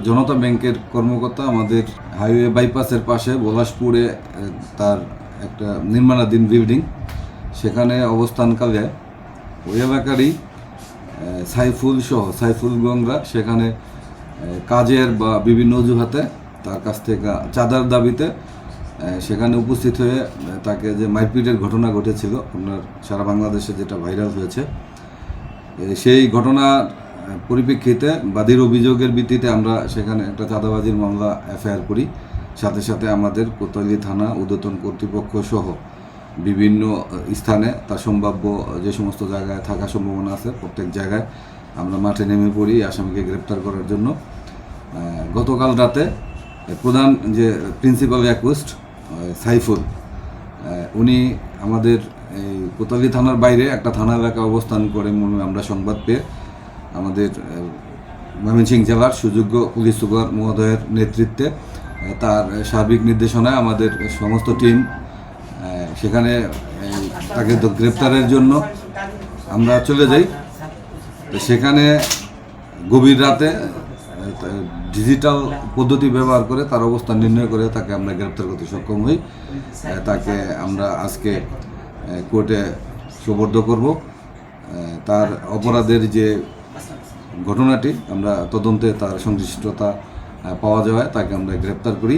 জনতা ব্যাংকের কর্মকর্তা আমাদের হাইওয়ে বাইপাসের পাশে পলাশপুরে তার একটা নির্মাণাধীন বিল্ডিং, সেখানে অবস্থানকালে ওই এলাকারই সাইফুল গংরা সেখানে কাজের বা বিভিন্ন অজুহাতে তার কাছ থেকে চাঁদার দাবিতে সেখানে উপস্থিত হয়ে তাকে যে মারপিটের ঘটনা ঘটেছিল আপনার সারা বাংলাদেশে, যেটা ভাইরাল হয়েছে, সেই ঘটনার পরিপ্রেক্ষিতে বাদীর অভিযোগের ভিত্তিতে আমরা সেখানে একটা চাঁদাবাজির মামলা এফআইআর করি। সাথে সাথে আমাদের কোতোয়ালি থানা, ঊর্ধ্বতন কর্তৃপক্ষ সহ বিভিন্ন স্থানে তার সম্ভাব্য যে সমস্ত জায়গায় থাকার সম্ভাবনা আছে প্রত্যেক জায়গায় আমরা মাঠে নেমে পড়ি আসামিকে গ্রেপ্তার করার জন্য। গতকাল রাতে প্রধান যে প্রিন্সিপাল অ্যাকুস্ট সাইফুল, উনি আমাদের এই কোতোয়ালি থানার বাইরে একটা থানা এলাকায় অবস্থান করে আমরা সংবাদ পেয়ে আমাদের ময়মনসিংহ জেলার সুযোগ্য পুলিশ সুপার মহোদয়ের নেতৃত্বে তার সার্বিক নির্দেশনায় আমাদের সমস্ত টিম সেখানে তাকে গ্রেপ্তারের জন্য আমরা চলে যাই। তো সেখানে গভীর রাতে ডিজিটাল পদ্ধতি ব্যবহার করে তার অবস্থান নির্ণয় করে তাকে আমরা গ্রেপ্তার করতে সক্ষম হই। তাকে আমরা আজকে কোর্টে সোপর্দ করব। তার অপরাধের যে ঘটনাটি আমরা তদন্তে তার সংশ্লিষ্টতা পাওয়া যাওয়ায় তাকে আমরা গ্রেপ্তার করি।